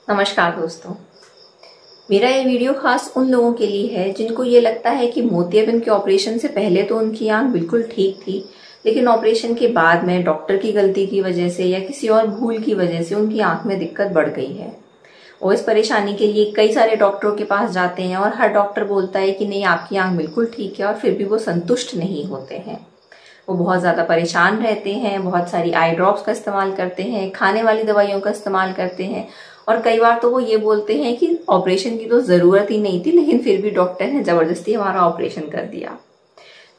नमस्कार दोस्तों। मेरा ये वीडियो खास उन लोगों के लिए है जिनको ये लगता है कि मोतियाबिंद के ऑपरेशन से पहले तो उनकी आंख बिल्कुल ठीक थी, लेकिन ऑपरेशन के बाद में डॉक्टर की गलती की वजह से या किसी और भूल की वजह से उनकी आंख में दिक्कत बढ़ गई है। वो इस परेशानी के लिए कई सारे डॉक्टरों के पास जाते हैं और हर डॉक्टर बोलता है कि नहीं, आपकी आंख बिल्कुल ठीक है, और फिर भी वो संतुष्ट नहीं होते हैं। वो बहुत ज़्यादा परेशान रहते हैं, बहुत सारी आई ड्रॉप्स का इस्तेमाल करते हैं, खाने वाली दवाइयों का इस्तेमाल करते हैं, और कई बार तो वो ये बोलते हैं कि ऑपरेशन की तो ज़रूरत ही नहीं थी, लेकिन फिर भी डॉक्टर ने ज़बरदस्ती हमारा ऑपरेशन कर दिया।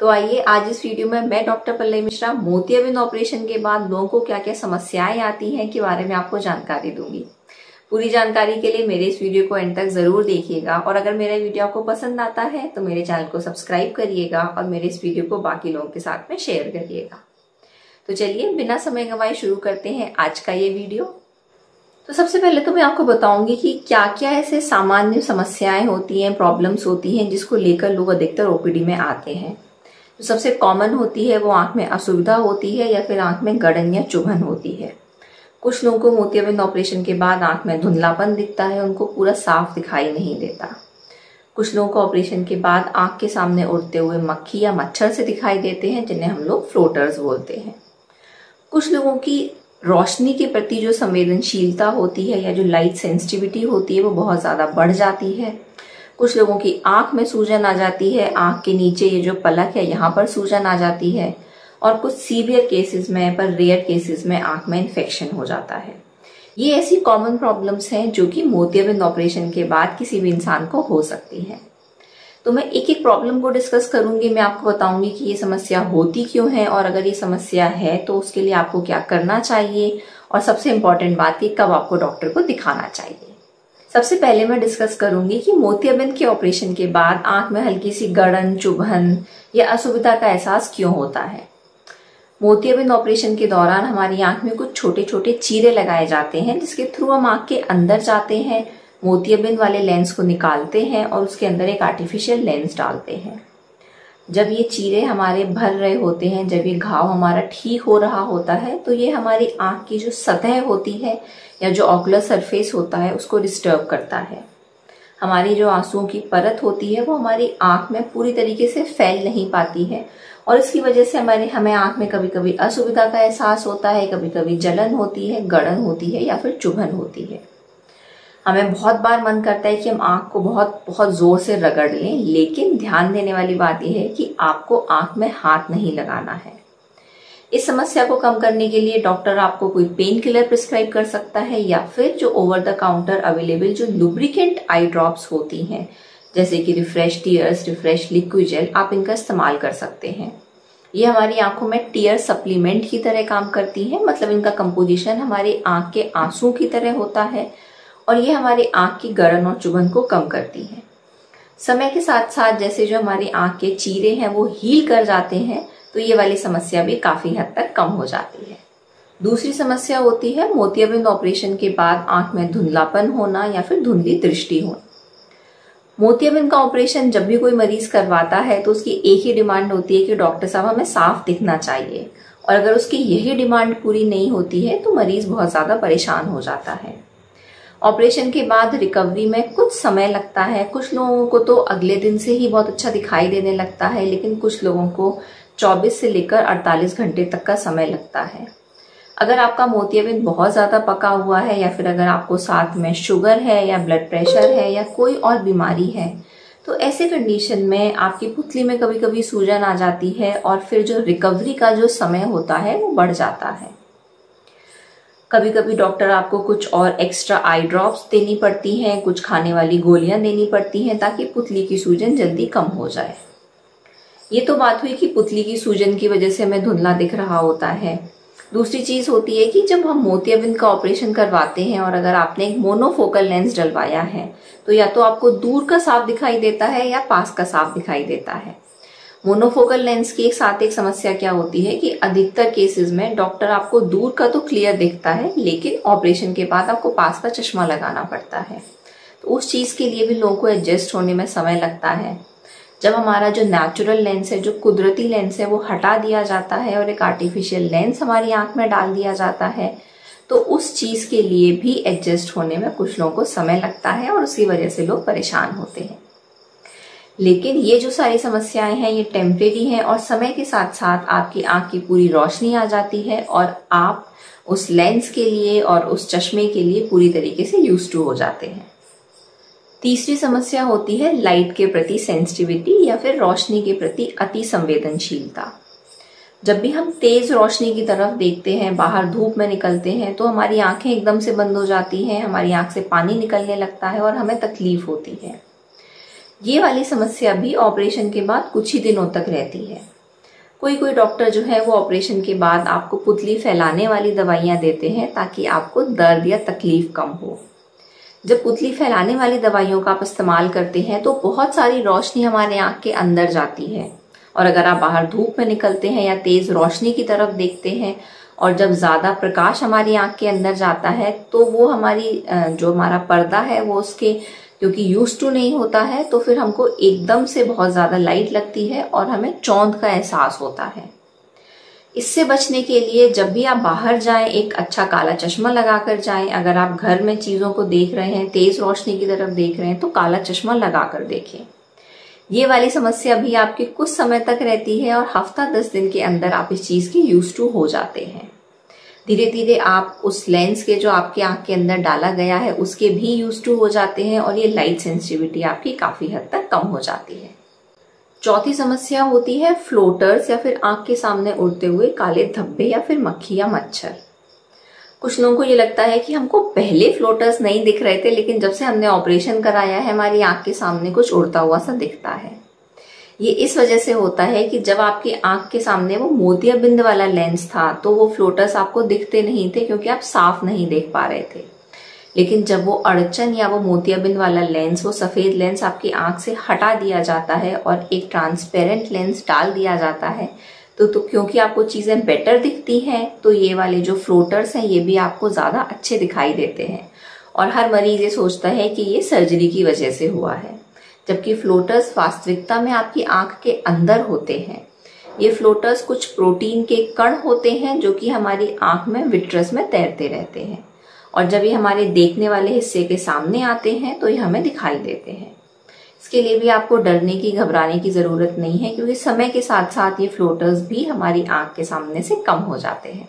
तो आइए आज इस वीडियो में मैं डॉक्टर पल्लवी मिश्रा मोतियाबिंद ऑपरेशन के बाद लोगों को क्या क्या समस्याएं आती हैं के बारे में आपको जानकारी दूंगी। पूरी जानकारी के लिए मेरे इस वीडियो को एंड तक जरूर देखिएगा, और अगर मेरा वीडियो आपको पसंद आता है तो मेरे चैनल को सब्सक्राइब करिएगा और मेरे इस वीडियो को बाकी लोगों के साथ में शेयर करिएगा। तो चलिए बिना समय गंवाए शुरू करते हैं आज का ये वीडियो। तो सबसे पहले तो मैं आपको बताऊंगी कि क्या क्या ऐसे सामान्य समस्याएं होती हैं, प्रॉब्लम्स होती हैं जिसको लेकर लोग अधिकतर ओपीडी में आते हैं। तो सबसे कॉमन होती है वो आंख में असुविधा होती है या फिर आंख में गड़न या चुभन होती है। कुछ लोगों को मोतियाबिंद ऑपरेशन के बाद आंख में धुंधलापन दिखता है, उनको पूरा साफ दिखाई नहीं देता। कुछ लोगों को ऑपरेशन के बाद आंख के सामने उड़ते हुए मक्खी या मच्छर से दिखाई देते हैं, जिन्हें हम लोग फ्लोटर्स बोलते हैं। कुछ लोगों की रोशनी के प्रति जो संवेदनशीलता होती है या जो लाइट सेंसिटिविटी होती है वो बहुत ज्यादा बढ़ जाती है। कुछ लोगों की आंख में सूजन आ जाती है, आंख के नीचे ये जो पलक है यहाँ पर सूजन आ जाती है, और कुछ सीवियर केसेस में, पर रेयर केसेस में आंख में इन्फेक्शन हो जाता है। ये ऐसी कॉमन प्रॉब्लम्स हैं जो कि मोतियाबिंद ऑपरेशन के बाद किसी भी इंसान को हो सकती है। तो मैं एक एक प्रॉब्लम को डिस्कस करूंगी। मैं आपको बताऊंगी कि ये समस्या होती क्यों है, और अगर ये समस्या है तो उसके लिए आपको क्या करना चाहिए, और सबसे इम्पोर्टेंट बात कि कब आपको डॉक्टर को दिखाना चाहिए। सबसे पहले मैं डिस्कस करूंगी कि मोतियाबिंद के ऑपरेशन के बाद आंख में हल्की सी गड़न, चुभन या असुविधा का एहसास क्यों होता है। मोतियाबिंद ऑपरेशन के दौरान हमारी आंख में कुछ छोटे छोटे चीरे लगाए जाते हैं, जिसके थ्रू हम आंख के अंदर जाते हैं, मोतियाबिंद वाले लेंस को निकालते हैं और उसके अंदर एक आर्टिफिशियल लेंस डालते हैं। जब ये चीरे हमारे भर रहे होते हैं, जब ये घाव हमारा ठीक हो रहा होता है, तो ये हमारी आंख की जो सतह होती है या जो ऑकुलर सरफेस होता है उसको डिस्टर्ब करता है। हमारी जो आंसुओं की परत होती है वो हमारी आंख में पूरी तरीके से फैल नहीं पाती है, और इसकी वजह से हमें आंख में कभी कभी असुविधा का एहसास होता है, कभी कभी जलन होती है, गड़न होती है या फिर चुभन होती है। हमें बहुत बार मन करता है कि हम आंख को बहुत बहुत जोर से रगड़ लें, लेकिन ध्यान देने वाली बात यह है कि आपको आंख में हाथ नहीं लगाना है। इस समस्या को कम करने के लिए डॉक्टर आपको कोई पेन किलर प्रिस्क्राइब कर सकता है, या फिर जो ओवर द काउंटर अवेलेबल जो लुब्रिकेंट आई ड्रॉप्स होती हैं, जैसे कि refresh tears, refresh liquid gel, आप इनका इस्तेमाल कर सकते हैं। ये हमारी आंखों में टीयर सप्लीमेंट की तरह काम करती हैं, मतलब इनका कंपोजिशन हमारी आंख के आंसू की तरह होता है, और ये हमारी आंख की गड़न और चुभन को कम करती है। समय के साथ साथ जैसे जो हमारी आंख के चीरे हैं वो हील कर जाते हैं, तो ये वाली समस्या भी काफी हद तक कम हो जाती है। दूसरी समस्या होती है मोतियाबिंद ऑपरेशन के बाद आंख में धुंधलापन होना या फिर धुंधली दृष्टि होना। मोतियाबिंद का ऑपरेशन जब भी कोई मरीज करवाता है तो उसकी एक ही डिमांड होती है कि डॉक्टर साहब हमें साफ दिखना चाहिए, और अगर उसकी यही डिमांड पूरी नहीं होती है तो मरीज बहुत ज्यादा परेशान हो जाता है। ऑपरेशन के बाद रिकवरी में कुछ समय लगता है। कुछ लोगों को तो अगले दिन से ही बहुत अच्छा दिखाई देने लगता है, लेकिन कुछ लोगों को 24 से लेकर 48 घंटे तक का समय लगता है। अगर आपका मोतियाबिंद बहुत ज्यादा पका हुआ है, या फिर अगर आपको साथ में शुगर है या ब्लड प्रेशर है या कोई और बीमारी है, तो ऐसे कंडीशन में आपकी पुतली में कभी कभी सूजन आ जाती है, और फिर जो रिकवरी का जो समय होता है वो बढ़ जाता है। कभी कभी डॉक्टर आपको कुछ और एक्स्ट्रा आई ड्रॉप्स देनी पड़ती हैं, कुछ खाने वाली गोलियां देनी पड़ती हैं, ताकि पुतली की सूजन जल्दी कम हो जाए। ये तो बात हुई कि पुतली की सूजन की वजह से हमें धुंधला दिख रहा होता है। दूसरी चीज होती है कि जब हम मोतियाबिंद का ऑपरेशन करवाते हैं और अगर आपने एक मोनोफोकल लेंस डलवाया है, तो या तो आपको दूर का साफ दिखाई देता है या पास का साफ दिखाई देता है। मोनोफोकल लेंस की एक समस्या क्या होती है कि अधिकतर केसेस में डॉक्टर आपको दूर का तो क्लियर दिखता है, लेकिन ऑपरेशन के बाद आपको पास का चश्मा लगाना पड़ता है। तो उस चीज के लिए भी लोगों को एडजस्ट होने में समय लगता है। जब हमारा जो नेचुरल लेंस है, जो कुदरती लेंस है, वो हटा दिया जाता है और एक आर्टिफिशियल लेंस हमारी आंख में डाल दिया जाता है, तो उस चीज के लिए भी एडजस्ट होने में कुछ लोगों को समय लगता है और उसकी वजह से लोग परेशान होते हैं। लेकिन ये जो सारी समस्याएं हैं ये टेम्परेरी हैं और समय के साथ साथ आपकी आंख की पूरी रोशनी आ जाती है और आप उस लेंस के लिए और उस चश्मे के लिए पूरी तरीके से यूज्ड टू हो जाते हैं। तीसरी समस्या होती है लाइट के प्रति सेंसिटिविटी या फिर रोशनी के प्रति अति संवेदनशीलता। जब भी हम तेज रोशनी की तरफ देखते हैं, बाहर धूप में निकलते हैं, तो हमारी आंखें एकदम से बंद हो जाती हैं, हमारी आंख से पानी निकलने लगता है और हमें तकलीफ होती है। ये वाली समस्या भी ऑपरेशन के बाद कुछ ही दिनों तक रहती है। कोई डॉक्टर जो है वो ऑपरेशन के बाद आपको पुतली फैलाने वाली दवाइयां देते हैं ताकि आपको दर्द या तकलीफ कम हो। जब पुतली फैलाने वाली दवाइयों का आप इस्तेमाल करते हैं तो बहुत सारी रोशनी हमारे आंख के अंदर जाती है और अगर आप बाहर धूप में निकलते हैं या तेज रोशनी की तरफ देखते हैं और जब ज्यादा प्रकाश हमारी आंख के अंदर जाता है तो वो हमारी जो हमारा पर्दा है वो उसके क्योंकि यूज टू नहीं होता है तो फिर हमको एकदम से बहुत ज्यादा लाइट लगती है और हमें चौंध का एहसास होता है। इससे बचने के लिए जब भी आप बाहर जाएं एक अच्छा काला चश्मा लगाकर जाएं। अगर आप घर में चीजों को देख रहे हैं, तेज रोशनी की तरफ देख रहे हैं तो काला चश्मा लगाकर देखें। ये वाली समस्या भी आपकी कुछ समय तक रहती है और हफ्ता 10 दिन के अंदर आप इस चीज के यूज टू हो जाते हैं। धीरे धीरे आप उस लेंस के जो आपके आंख के अंदर डाला गया है उसके भी यूज टू हो जाते हैं और ये लाइट सेंसिटिविटी आपकी काफी हद तक कम हो जाती है। चौथी समस्या होती है फ्लोटर्स या फिर आंख के सामने उड़ते हुए काले धब्बे या फिर मक्खी या मच्छर। कुछ लोगों को ये लगता है कि हमको पहले फ्लोटर्स नहीं दिख रहे थे लेकिन जब से हमने ऑपरेशन कराया है हमारी आंख के सामने कुछ उड़ता हुआ सा दिखता है। ये इस वजह से होता है कि जब आपकी आंख के सामने वो मोतियाबिंद वाला लेंस था तो वो फ्लोटर्स आपको दिखते नहीं थे क्योंकि आप साफ नहीं देख पा रहे थे। लेकिन जब वो अड़चन या वो मोतियाबिंद वाला लेंस, वो सफेद लेंस आपकी आंख से हटा दिया जाता है और एक ट्रांसपेरेंट लेंस डाल दिया जाता है तो क्योंकि आपको चीजें बेटर दिखती हैं तो ये वाले जो फ्लोटर्स हैं ये भी आपको ज्यादा अच्छे दिखाई देते हैं और हर मरीज ये सोचता है कि ये सर्जरी की वजह से हुआ है, जबकि फ्लोटर्स वास्तविकता में आपकी आंख के अंदर होते हैं। ये फ्लोटर्स कुछ प्रोटीन के कण होते हैं जो कि हमारी आंख में विट्रस में तैरते रहते हैं और जब ये हमारे देखने वाले हिस्से के सामने आते हैं तो ये हमें दिखाई देते हैं। इसके लिए भी आपको डरने की, घबराने की जरूरत नहीं है क्योंकि समय के साथ साथ ये फ्लोटर्स भी हमारी आंख के सामने से कम हो जाते हैं।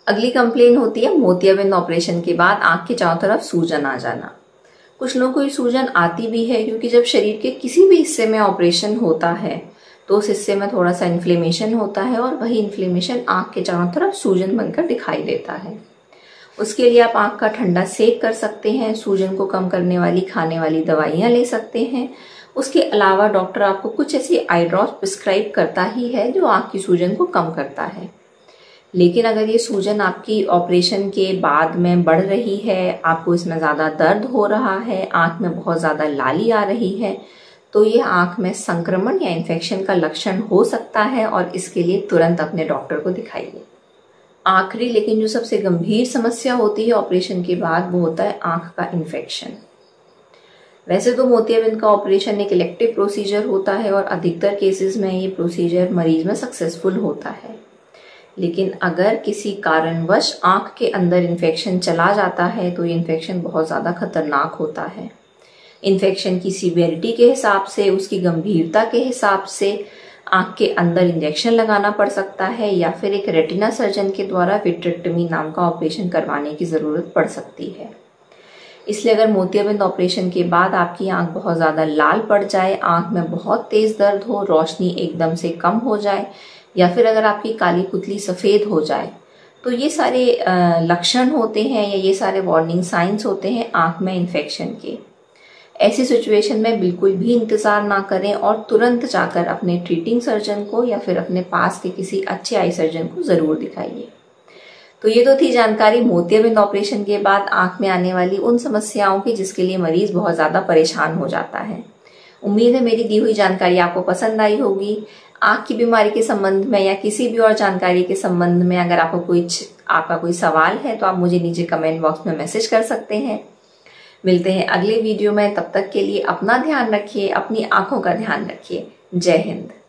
अगली कंप्लेन होती है मोतियाबिंद ऑपरेशन के बाद आंख के चारों तरफ सूजन आ जाना। कुछ लोगों को ये सूजन आती भी है क्योंकि जब शरीर के किसी भी हिस्से में ऑपरेशन होता है तो उस हिस्से में थोड़ा सा इन्फ्लेमेशन होता है और वही इन्फ्लेमेशन आंख के चारों तरफ सूजन बनकर दिखाई देता है। उसके लिए आप आंख का ठंडा सेक कर सकते हैं, सूजन को कम करने वाली खाने वाली दवाइयां ले सकते हैं। उसके अलावा डॉक्टर आपको कुछ ऐसी आई ड्रॉप्स प्रिस्क्राइब करता ही है जो आंख की सूजन को कम करता है। लेकिन अगर ये सूजन आपकी ऑपरेशन के बाद में बढ़ रही है, आपको इसमें ज्यादा दर्द हो रहा है, आंख में बहुत ज्यादा लाली आ रही है, तो ये आंख में संक्रमण या इन्फेक्शन का लक्षण हो सकता है और इसके लिए तुरंत अपने डॉक्टर को दिखाइए। आखिरी लेकिन जो सबसे गंभीर समस्या होती है ऑपरेशन के बाद वो होता है आंख का इन्फेक्शन। वैसे तो मोतियाबिंद का ऑपरेशन एक इलेक्टिव प्रोसीजर होता है और अधिकतर केसेस में ये प्रोसीजर मरीज में सक्सेसफुल होता है, लेकिन अगर किसी कारणवश आंख के अंदर इन्फेक्शन चला जाता है तो ये इन्फेक्शन बहुत ज्यादा खतरनाक होता है। इन्फेक्शन की सीवियरिटी के हिसाब से, उसकी गंभीरता के हिसाब से आंख के अंदर इंजेक्शन लगाना पड़ सकता है या फिर एक रेटिना सर्जन के द्वारा विट्रेक्टमी नाम का ऑपरेशन करवाने की जरूरत पड़ सकती है। इसलिए अगर मोतियाबिंद ऑपरेशन के बाद आपकी आंख बहुत ज्यादा लाल पड़ जाए, आंख में बहुत तेज दर्द हो, रोशनी एकदम से कम हो जाए या फिर अगर आपकी काली पुतली सफेद हो जाए, तो ये सारे लक्षण होते हैं या ये सारे वार्निंग साइंस होते हैं आंख में इन्फेक्शन के। ऐसी सिचुएशन में बिल्कुल भी इंतजार ना करें और तुरंत जाकर अपने ट्रीटिंग सर्जन को या फिर अपने पास के किसी अच्छे आई सर्जन को जरूर दिखाइए। तो ये तो थी जानकारी मोतियाबिंद ऑपरेशन के बाद आंख में आने वाली उन समस्याओं की जिसके लिए मरीज बहुत ज्यादा परेशान हो जाता है। उम्मीद है मेरी दी हुई जानकारी आपको पसंद आई होगी। आंख की बीमारी के संबंध में या किसी भी और जानकारी के संबंध में अगर आपका कोई सवाल है तो आप मुझे नीचे कमेंट बॉक्स में मैसेज कर सकते हैं। मिलते हैं अगले वीडियो में, तब तक के लिए अपना ध्यान रखिए, अपनी आंखों का ध्यान रखिए। जय हिंद।